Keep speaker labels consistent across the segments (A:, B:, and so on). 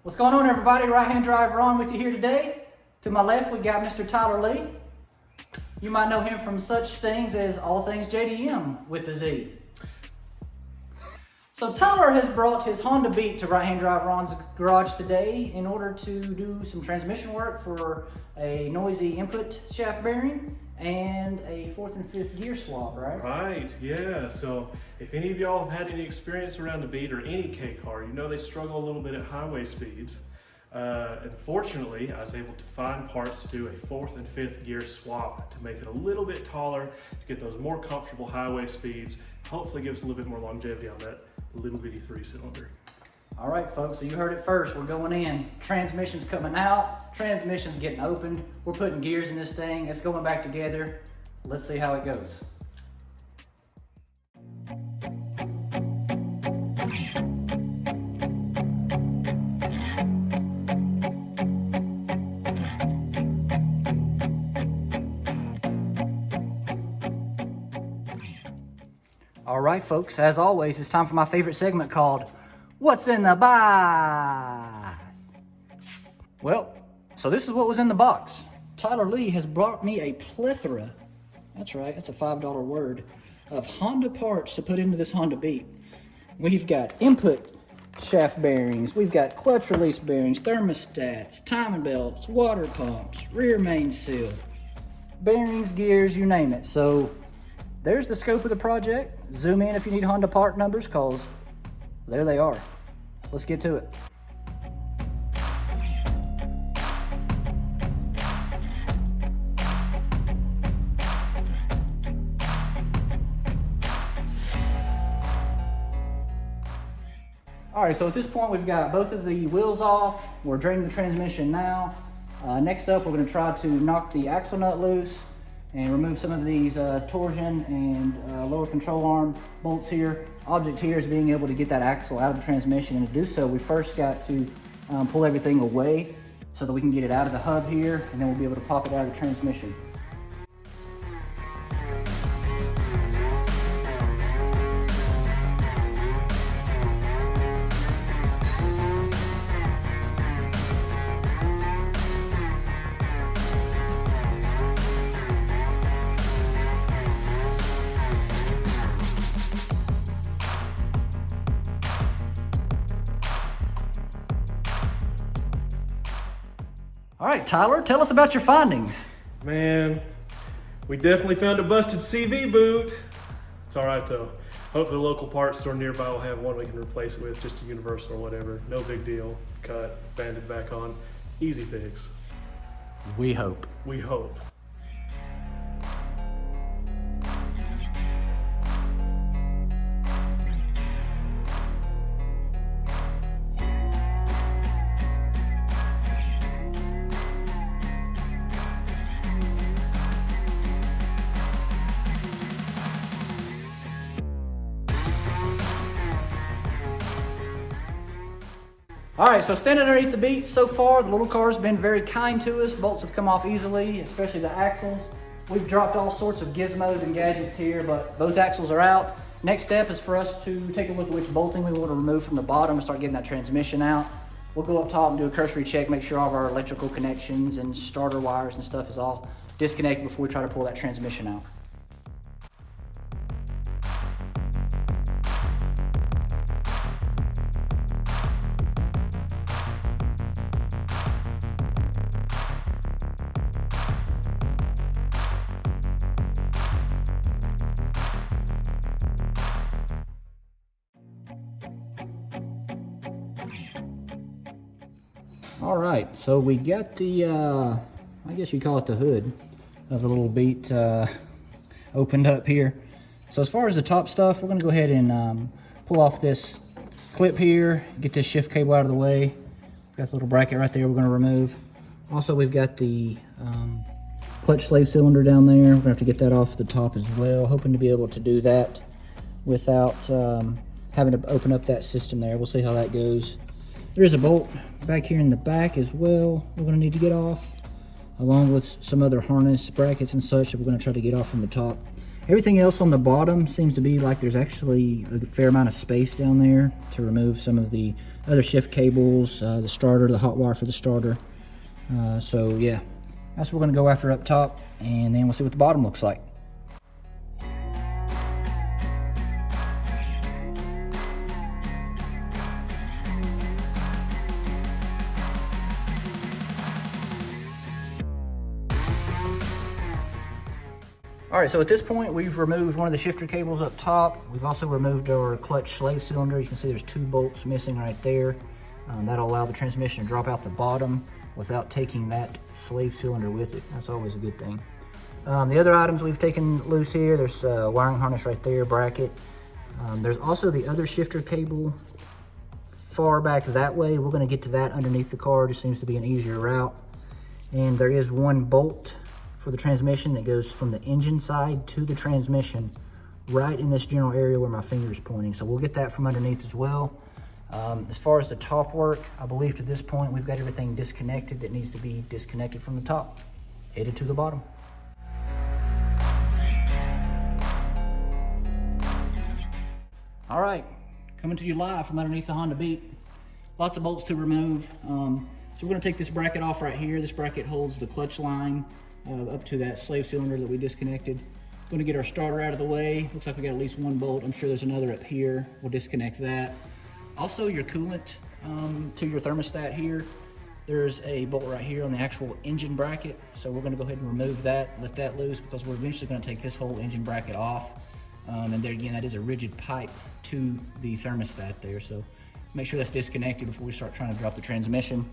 A: What's going on, everybody? Right Hand Drive Ron with you here today. To my left, we got Mr. Tyler Lee. You might know him from such things as All Things JDM with a Z. So Tyler has brought his Honda Beat to Right Hand Drive Ron's garage today in order to do some transmission work for a noisy input shaft bearing and a 4th and 5th gear swap, right?
B: Right, yeah. So if any of y'all have had any experience around the Beat or any K car, you know they struggle a little bit at highway speeds. Unfortunately, I was able to find parts to do a 4th and 5th gear swap to make it a little bit taller, to get those more comfortable highway speeds, hopefully give us a little bit more longevity on that little bitty 3-cylinder.
A: All right, folks, so you heard it first. We're going in. Transmission's coming out. Transmission's getting opened. We're putting gears in this thing. It's going back together. Let's see how it goes. All right, folks, as always, it's time for my favorite segment called What's in the Box? Well, so this is what was in the box. Tyler Lee has brought me a plethora, that's right, that's a $5 word, of Honda parts to put into this Honda Beat. We've got input shaft bearings, we've got clutch release bearings, thermostats, timing belts, water pumps, rear main seal, bearings, gears, you name it. So there's the scope of the project. Zoom in if you need Honda part numbers, cause there they are. Let's get to it. All right, so at this point we've got both of the wheels off. We're draining the transmission now. Next up, we're gonna try to knock the axle nut loose and remove some of these torsion and lower control arm bolts here. Object here is being able to get that axle out of the transmission, and to do so, we first got to pull everything away so that we can get it out of the hub here, and then we'll be able to pop it out of the transmission. All right, Tyler, tell us about your findings.
B: Man, we definitely found a busted CV boot. It's all right though. Hopefully the local parts store nearby will have one we can replace it with, just a universal or whatever. No big deal. Cut, banded back on. Easy fix.
A: We hope.
B: We hope.
A: All right, so standing underneath the Beat so far, the little car's been very kind to us. Bolts have come off easily, especially the axles. We've dropped all sorts of gizmos and gadgets here, but both axles are out. Next step is for us to take a look at which bolting we want to remove from the bottom and start getting that transmission out. We'll go up top and do a cursory check, make sure all of our electrical connections and starter wires and stuff is all disconnected before we try to pull that transmission out. All right, so we got the, I guess you call it the hood of the little Beat opened up here. So as far as the top stuff, we're gonna go ahead and pull off this clip here, get this shift cable out of the way. Got this little bracket right there we're gonna remove. Also, we've got the clutch slave cylinder down there. We're gonna have to get that off the top as well. Hoping to be able to do that without having to open up that system there. We'll see how that goes. There is a bolt back here in the back as well we're going to need to get off, along with some other harness brackets and such that we're going to try to get off from the top. Everything else on the bottom seems to be like there's actually a fair amount of space down there to remove some of the other shift cables, the starter, the hot wire for the starter. So yeah, that's what we're gonna go after up top, and then we'll see what the bottom looks like. All right, so at this point, we've removed one of the shifter cables up top. We've also removed our clutch slave cylinder. You can see there's 2 bolts missing right there. That'll allow the transmission to drop out the bottom without taking that slave cylinder with it. That's always a good thing. The other items we've taken loose here, there's a wiring harness right there, bracket. There's also the other shifter cable far back that way. We're gonna get to that underneath the car. Just seems to be an easier route. And there is 1 bolt for the transmission that goes from the engine side to the transmission right in this general area where my finger is pointing. So we'll get that from underneath as well. As far as the top work, I believe to this point we've got everything disconnected that needs to be disconnected from the top, headed to the bottom. All right, coming to you live from underneath the Honda Beat. Lots of bolts to remove. So we're gonna take this bracket off right here. This bracket holds the clutch line up to that slave cylinder that we disconnected. Going to get our starter out of the way. Looks like we got at least 1 bolt. I'm sure there's another up here. We'll disconnect that. Also, your coolant to your thermostat here. There's a bolt right here on the actual engine bracket. So we're going to go ahead and remove that, let that loose, because we're eventually going to take this whole engine bracket off. And there again, that is a rigid pipe to the thermostat there. So make sure that's disconnected before we start trying to drop the transmission.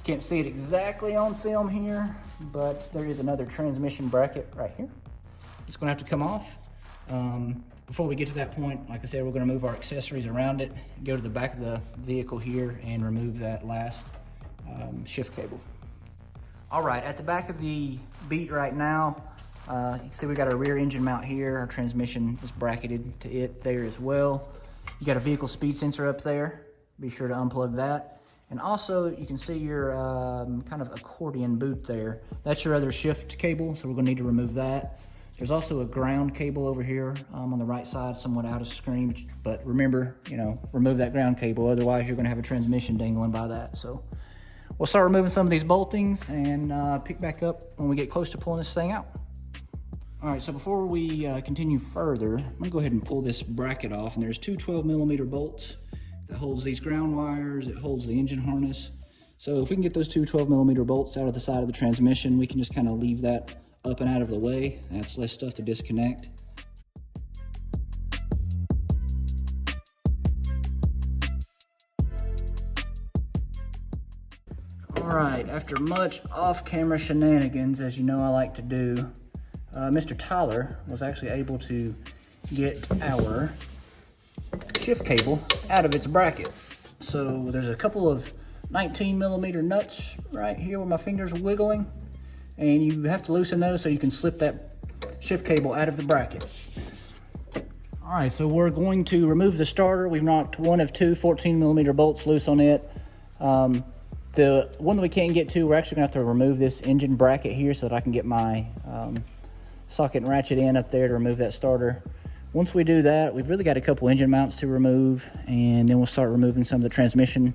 A: Can't see it exactly on film here, but there is another transmission bracket right here. It's gonna have to come off. Before we get to that point, like I said, we're gonna move our accessories around it, go to the back of the vehicle here and remove that last shift cable. All right, at the back of the Beat right now, you can see we got our rear engine mount here. Our transmission is bracketed to it there as well. You got a vehicle speed sensor up there. Be sure to unplug that. And also, you can see your kind of accordion boot there. That's your other shift cable, so we're gonna need to remove that. There's also a ground cable over here on the right side, somewhat out of screen, but remember, remove that ground cable, otherwise you're gonna have a transmission dangling by that. So we'll start removing some of these boltings and pick back up when we get close to pulling this thing out. All right, so before we continue further, I'm gonna go ahead and pull this bracket off, and there's 2 12mm bolts. That holds these ground wires, it holds the engine harness. So if we can get those 2 12mm bolts out of the side of the transmission, we can just kind of leave that up and out of the way. That's less stuff to disconnect. All right, after much off-camera shenanigans, as you know I like to do, Mr. Tyler was actually able to get our shift cable out of its bracket. So there's a couple of 19mm nuts right here where my fingers are wiggling, and you have to loosen those so you can slip that shift cable out of the bracket. All right, so we're going to remove the starter. We've knocked 1 of 2 14mm bolts loose on it. The one that we can't get to, we're actually gonna have to remove this engine bracket here so that I can get my socket and ratchet in up there to remove that starter. Once we do that, we've really got a couple engine mounts to remove, and then we'll start removing some of the transmission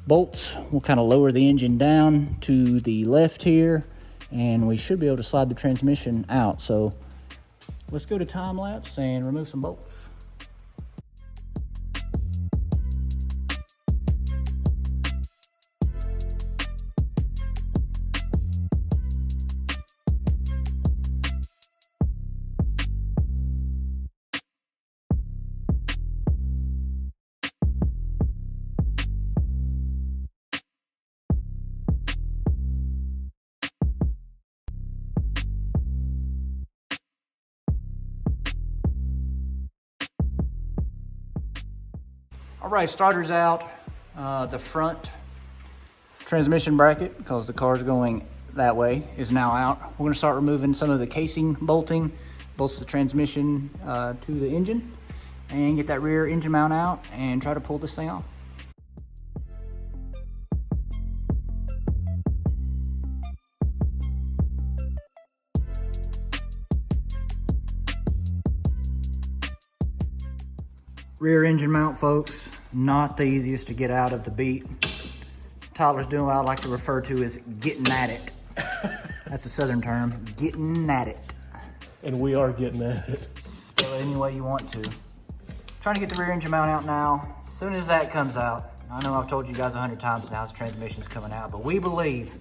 A: bolts. We'll kind of lower the engine down to the left here, and we should be able to slide the transmission out. So let's go to time lapse and remove some bolts. All right, starter's out. The front transmission bracket, because the car's going that way, is now out. We're gonna start removing some of the casing bolting, bolts the transmission to the engine, and get that rear engine mount out and try to pull this thing off. Rear engine mount, folks, not the easiest to get out of the Beat. Tyler's doing what I like to refer to as getting at it. That's a Southern term, getting at it.
B: And we are getting at it.
A: Spell it any way you want to. Trying to get the rear engine mount out now. As soon as that comes out, I know I've told you guys 100 times now, this transmission's coming out, but we believe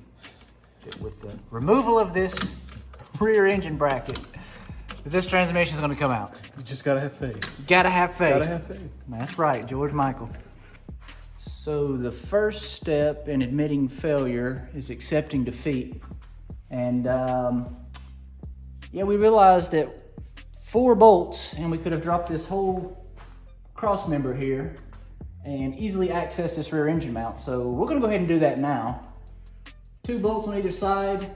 A: that with the removal of this rear engine bracket, that this transmission is going to come out.
B: You just gotta have faith.
A: You gotta have faith.
B: Gotta have faith.
A: That's right, George Michael. So the first step in admitting failure is accepting defeat. And yeah, we realized that 4 bolts and we could have dropped this whole cross member here and easily access this rear engine mount. So we're gonna go ahead and do that now. 2 bolts on either side.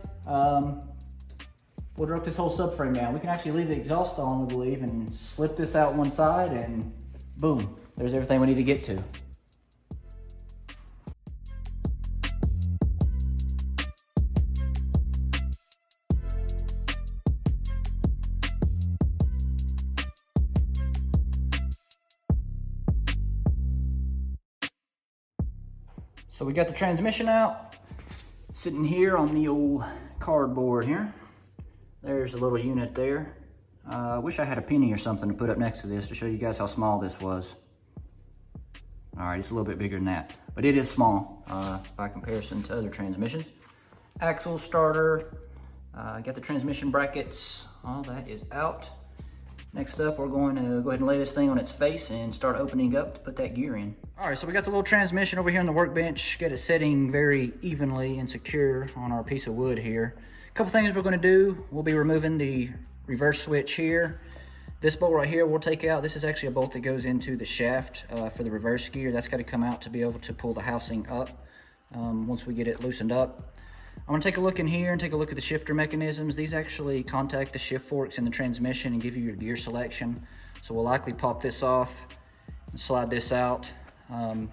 A: We'll drop this whole subframe down. We can actually leave the exhaust on, we believe, and slip this out one side and boom, there's everything we need to get to. So we got the transmission out, sitting here on the old cardboard here. There's a little unit there. I wish I had a penny or something to put up next to this to show you guys how small this was. All right, it's a little bit bigger than that, but it is small by comparison to other transmissions. Axle starter, got the transmission brackets, all that is out. Next up, we're going to go ahead and lay this thing on its face and start opening up to put that gear in. All right, so we got the little transmission over here on the workbench, got it setting very evenly and secure on our piece of wood here. A couple things we're gonna do, we'll be removing the reverse switch here. This bolt right here we'll take out. This is actually a bolt that goes into the shaft for the reverse gear. That's gotta come out to be able to pull the housing up once we get it loosened up. I'm gonna take a look in here and take a look at the shifter mechanisms. These actually contact the shift forks in the transmission and give you your gear selection. So we'll likely pop this off and slide this out. The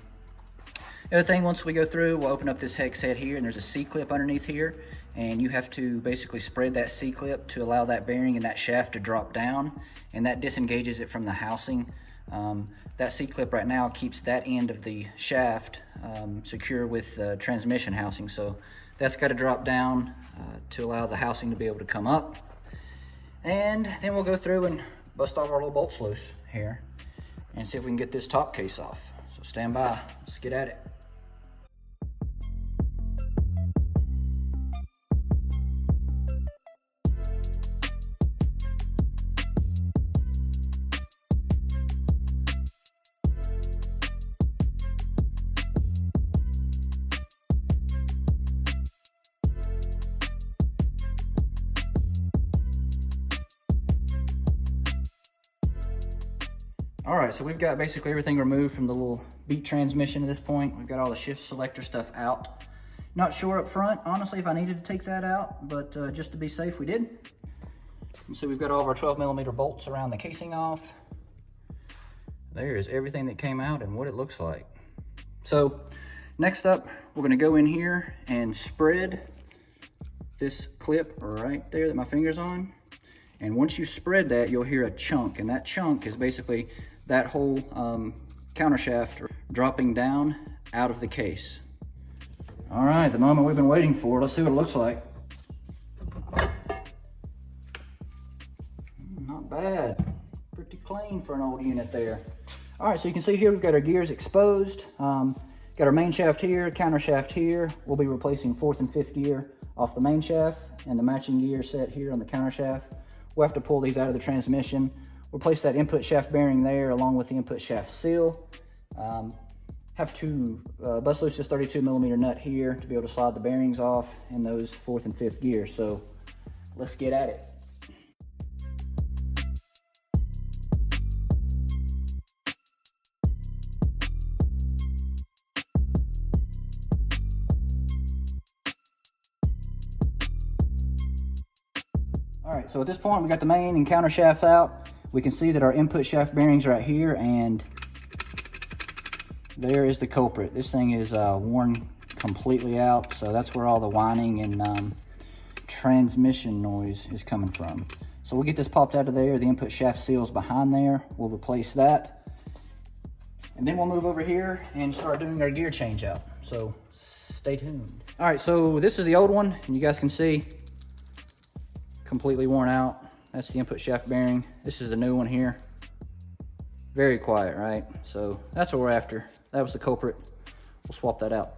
A: other thing, once we go through, we'll open up this hex head here and there's a C-clip underneath here. And you have to basically spread that C-clip to allow that bearing and that shaft to drop down, and that disengages it from the housing. That C-clip right now keeps that end of the shaft secure with transmission housing. So that's got to drop down to allow the housing to be able to come up. And then we'll go through and bust all our little bolts loose here and see if we can get this top case off. So stand by, let's get at it. All right, so we've got basically everything removed from the little Beat transmission at this point. We've got all the shift selector stuff out. Not sure up front, honestly, if I needed to take that out, but just to be safe, we did. And so we've got all of our 12mm bolts around the casing off. There is everything that came out and what it looks like. So next up, we're gonna go in here and spread this clip right there that my finger's on. And once you spread that, you'll hear a chunk, and that chunk is basically that whole counter shaft dropping down out of the case. All right, the moment we've been waiting for. Let's see what it looks like. Not bad, pretty clean for an old unit there. All right, so you can see here we've got our gears exposed. Got our main shaft here, counter shaft here. We'll be replacing 4th and 5th gear off the main shaft and the matching gear set here on the counter shaft. We'll have to pull these out of the transmission. We'll place that input shaft bearing there along with the input shaft seal. Have to bust loose this 32mm nut here to be able to slide the bearings off in those 4th and 5th gears. So let's get at it. All right, so at this point we got the main and counter shafts out. We can see that our input shaft bearings right here, and there is the culprit. This thing is worn completely out, so that's where all the whining and transmission noise is coming from. So we'll get this popped out of there. The input shaft seal's behind there. We'll replace that. And then we'll move over here and start doing our gear change out. So stay tuned. All right, so this is the old one, and you guys can see completely worn out. That's the input shaft bearing. This is the new one here. Very quiet, right? So that's what we're after. That was the culprit. We'll swap that out.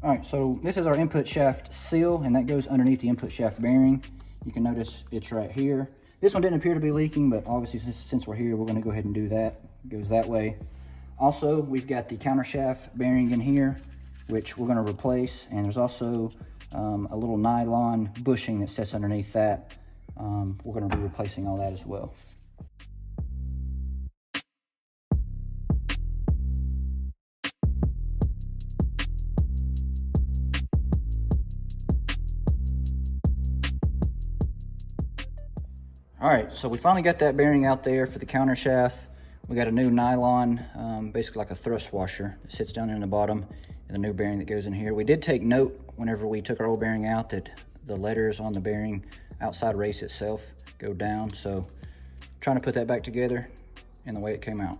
A: All right, so this is our input shaft seal, and that goes underneath the input shaft bearing. You can notice it's right here. This one didn't appear to be leaking, but obviously since we're here, we're gonna go ahead and do that. It goes that way. Also, we've got the counter shaft bearing in here, which we're gonna replace, and there's also a little nylon bushing that sits underneath that. We're gonna be replacing all that as well. All right, so we finally got that bearing out there for the counter shaft. We got a new nylon, basically like a thrust washer that sits down in the bottom, and the new bearing that goes in here. We did take note whenever we took our old bearing out that the letters on the bearing outside race itself go down. So trying to put that back together in the way it came out.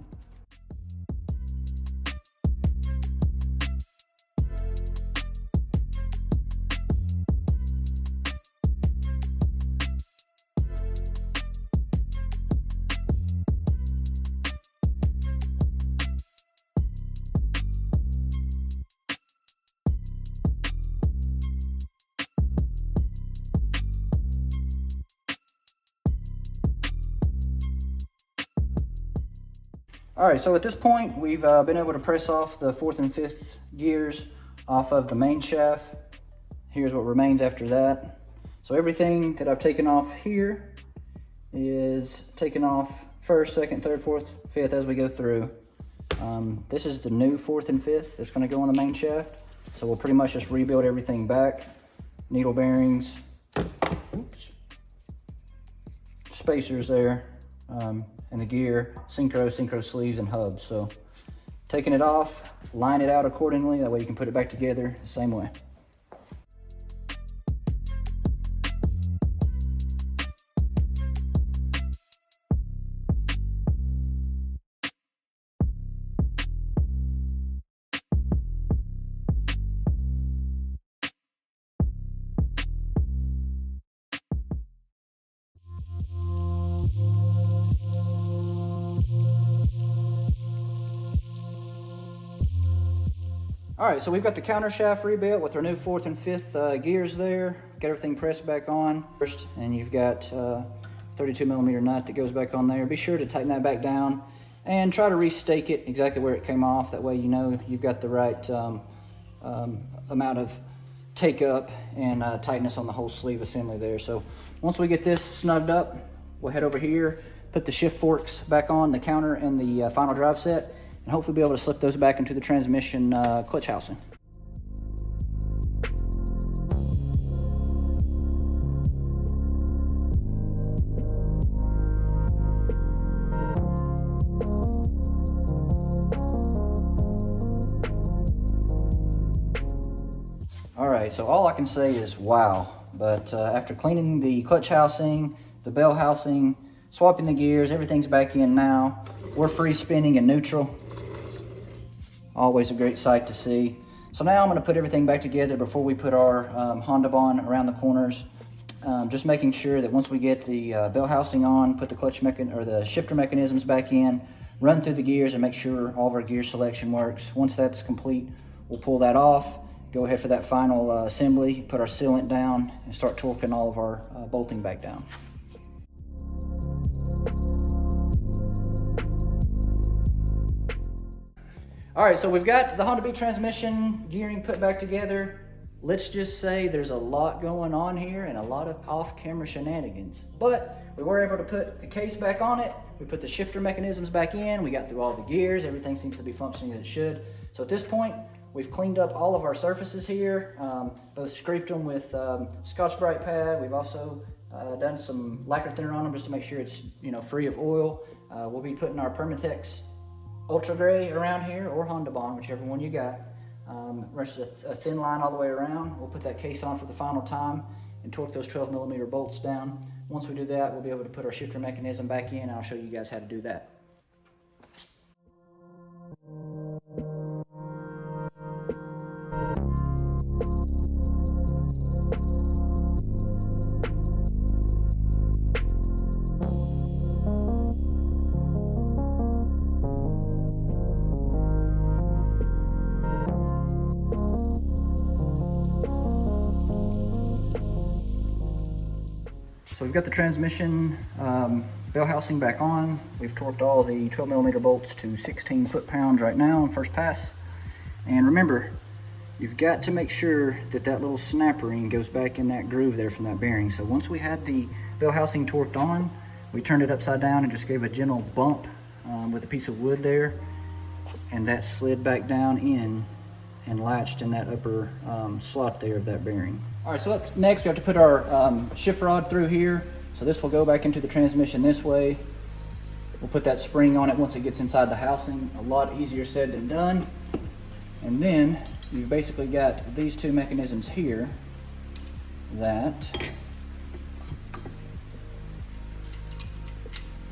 A: All right, so at this point, we've been able to press off the 4th and 5th gears off of the main shaft. Here's what remains after that. So everything that I've taken off here is taken off 1st, 2nd, 3rd, 4th, 5th as we go through. This is the new 4th and 5th that's gonna go on the main shaft. So we'll pretty much just rebuild everything back. Needle bearings, oops, spacers there. And the gear, synchro sleeves and hubs. So taking it off, line it out accordingly, that way you can put it back together the same way. All right, so we've got the counter shaft rebuilt with our new 4th and 5th gears there. Got everything pressed back on first, and you've got 32mm nut that goes back on there. Be sure to tighten that back down and try to restake it exactly where it came off. That way you know you've got the right amount of take up and tightness on the whole sleeve assembly there. So once we get this snugged up, we'll head over here, put the shift forks back on the counter and the final drive set, and hopefully be able to slip those back into the transmission clutch housing. All right, so all I can say is wow. But after cleaning the clutch housing, the bell housing, swapping the gears, everything's back in now. We're free spinning in neutral. Always a great sight to see. So now I'm going to put everything back together before we put our Honda bond around the corners. Just making sure that once we get the bell housing on, put the clutch or the shifter mechanisms back in, run through the gears and make sure all of our gear selection works. Once that's complete, we'll pull that off, go ahead for that final assembly, put our sealant down, and start torquing all of our bolting back down. All right, so we've got the Honda Beat transmission gearing put back together. Let's just say there's a lot going on here and a lot of off-camera shenanigans. But we were able to put the case back on it. We put the shifter mechanisms back in. We got through all the gears. Everything seems to be functioning as it should. So at this point, we've cleaned up all of our surfaces here. Both scraped them with Scotch-Brite pad. We've also done some lacquer thinner on them just to make sure it's free of oil. We'll be putting our Permatex Ultra Gray around here, or Honda Bond, whichever one you got. Rush a thin line all the way around. We'll put that case on for the final time and torque those 12mm bolts down. Once we do that, we'll be able to put our shifter mechanism back in, and I'll show you guys how to do that. So we've got the transmission bell housing back on. We've torqued all the 12mm bolts to 16 foot-pounds right now on first pass. And remember, you've got to make sure that that little snap ring goes back in that groove there from that bearing. So once we had the bell housing torqued on, we turned it upside down and just gave a gentle bump with a piece of wood there, and that slid back down in and latched in that upper slot there of that bearing. All right, so up next we have to put our shift rod through here. So this will go back into the transmission this way. We'll put that spring on it once it gets inside the housing. A lot easier said than done. And then you've basically got these two mechanisms here that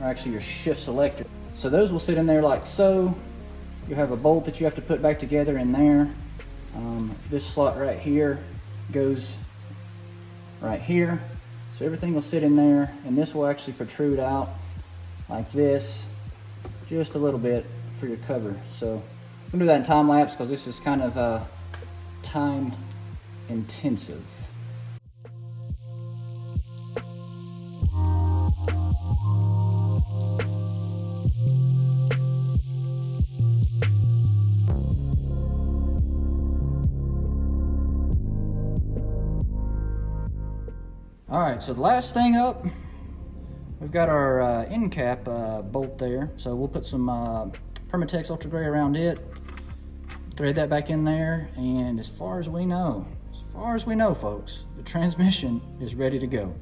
A: are actually your shift selector. So those will sit in there like so. You have a bolt that you have to put back together in there. This slot right here goes right here. So everything will sit in there, and this will actually protrude out like this, just a little bit for your cover. So I'm gonna do that in time lapse because this is kind of time intensive. All right, so the last thing up, we've got our end cap bolt there. So we'll put some Permatex Ultra Gray around it, thread that back in there, and as far as we know, folks, the transmission is ready to go.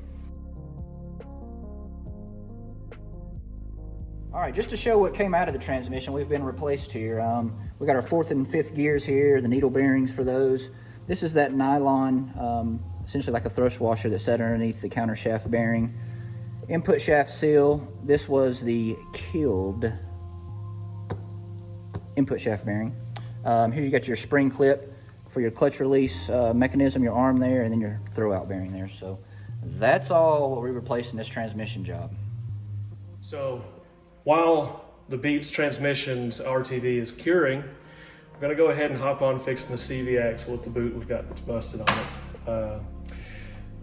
A: All right, just to show what came out of the transmission, we've been replaced here. We got our 4th and 5th gears here, the needle bearings for those. This is that nylon, essentially like a thrust washer that sat underneath the counter shaft bearing. Input shaft seal, this was the killed input shaft bearing. Here you got your spring clip for your clutch release mechanism, your arm there, and then your throwout bearing there. So that's all what we replaced in this transmission job.
B: So while the Beats Transmission's RTV is curing, we're gonna go ahead and hop on fixing the CV axle with the boot we've got that's busted on it.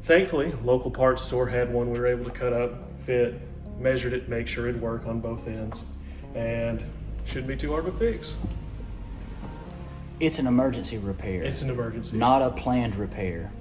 B: Thankfully, local parts store had one we were able to cut up, fit, measured it, make sure it'd work on both ends, and shouldn't be too hard to fix.
A: It's an emergency repair.
B: It's an emergency.
A: Not a planned repair.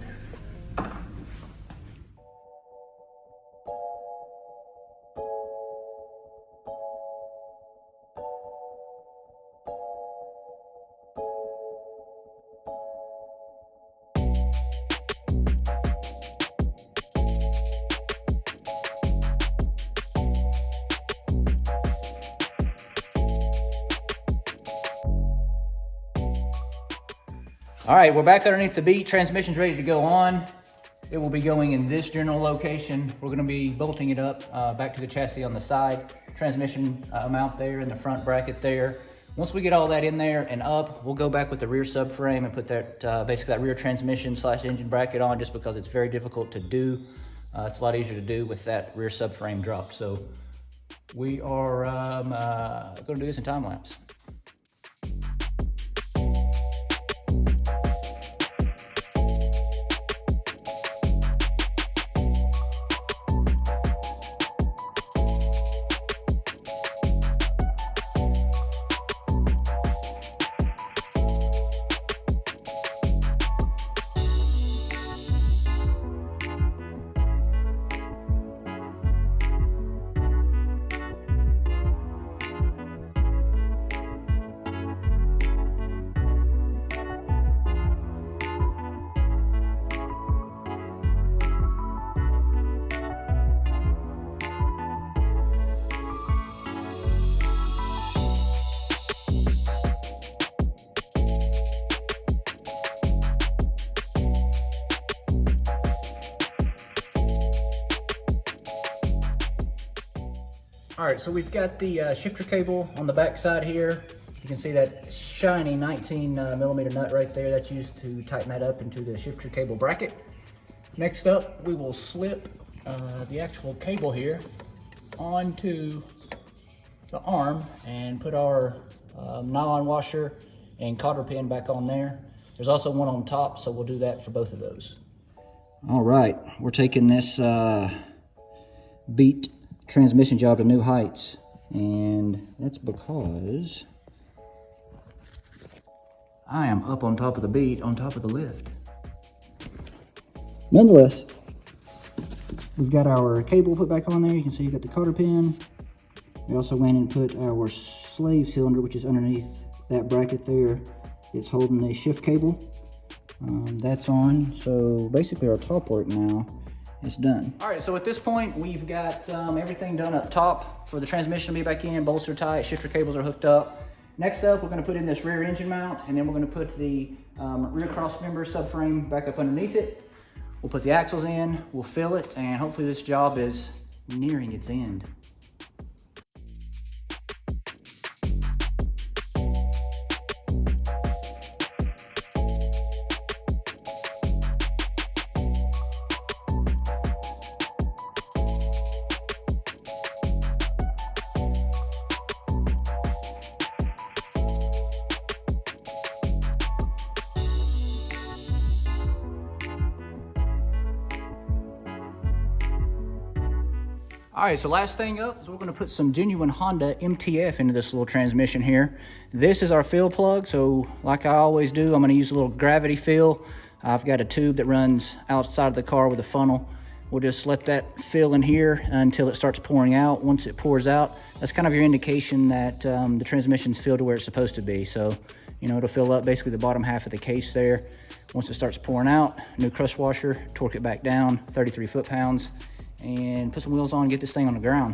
A: All right, we're back underneath the Beat. Transmission's ready to go on. It will be going in this general location. We're gonna be bolting it up back to the chassis on the side. Transmission mount there in the front bracket there. Once we get all that in there and up, we'll go back with the rear subframe and put that basically that rear transmission / engine bracket on, just because it's very difficult to do. It's a lot easier to do with that rear subframe dropped. So we are gonna do this in time lapse. All right, so we've got the shifter cable on the back side here. You can see that shiny 19mm nut right there. That's used to tighten that up into the shifter cable bracket. Next up, we will slip the actual cable here onto the arm and put our nylon washer and cotter pin back on there. There's also one on top, so we'll do that for both of those. All right, we're taking this Beat transmission job to new heights. And that's because I am up on top of the Beat, on top of the lift. Nonetheless, we've got our cable put back on there. You can see you got the cotter pin. We also went and put our slave cylinder, which is underneath that bracket there. It's holding the shift cable. That's on. So basically our top work now is done. All right, so at this point, we've got everything done up top for the transmission to be back in, bolster tight, shifter cables are hooked up. Next up, we're gonna put in this rear engine mount, and then we're gonna put the rear cross member subframe back up underneath it. We'll put the axles in, we'll fill it, and hopefully this job is nearing its end. All right, so last thing up is we're gonna put some genuine Honda MTF into this little transmission here. This is our fill plug, so like I always do, I'm gonna use a little gravity fill. I've got a tube that runs outside of the car with a funnel. We'll just let that fill in here until it starts pouring out. Once it pours out, that's kind of your indication that the transmission's filled to where it's supposed to be. So, you know, it'll fill up basically the bottom half of the case there. Once it starts pouring out, new crush washer, torque it back down, 33 foot-pounds, and put some wheels on and get this thing on the ground.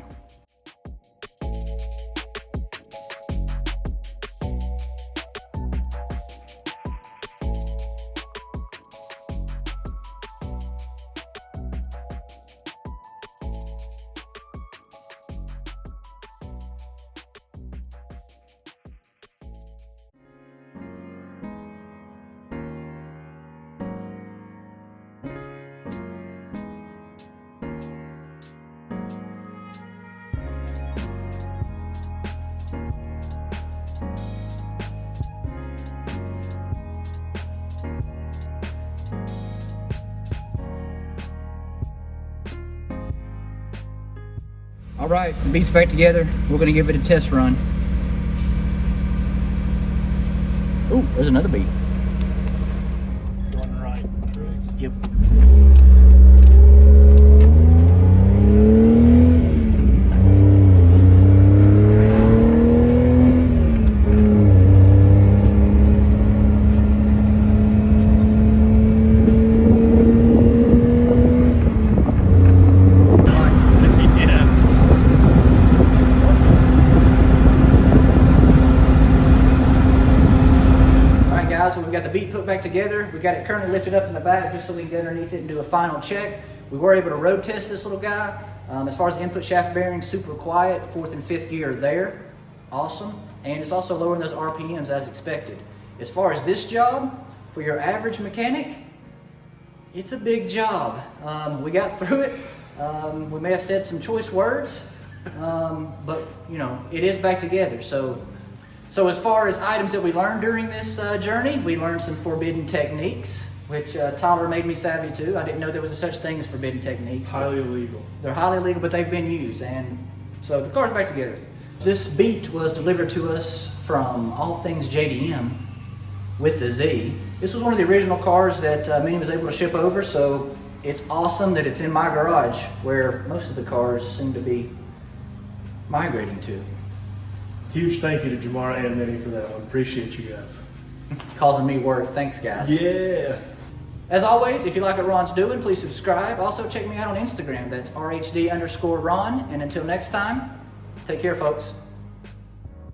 A: All right, the Beat's back together. We're gonna give it a test run. Oh, there's another Beat.
B: Going right.
A: Yep. So we've got the Beat put back together. We got it currently lifted up in the back just so we can get underneath it and do a final check. We were able to road test this little guy. As far as the input shaft bearings, super quiet. 4th and 5th gear are there. Awesome. And it's also lowering those RPMs as expected. As far as this job, for your average mechanic, it's a big job. We got through it. We may have said some choice words, but you know, it is back together. So as far as items that we learned during this journey, we learned some forbidden techniques, which Tyler made me savvy to. I didn't know there was a such thing as forbidden techniques.
B: Highly illegal. They're
A: highly illegal, but they've been used, and so the car's back together. This Beat was delivered to us from All Things JDM with the Z. This was one of the original cars that Minnie was able to ship over, so it's awesome that it's in my garage, where most of the cars seem to be migrating to.
B: Huge thank you to Jamara and Minnie for that one. Appreciate you guys.
A: Causing me work. Thanks, guys.
B: Yeah.
A: As always, if you like what Ron's doing, please subscribe. Also, check me out on Instagram. That's RHD_Ron. And until next time, take care, folks.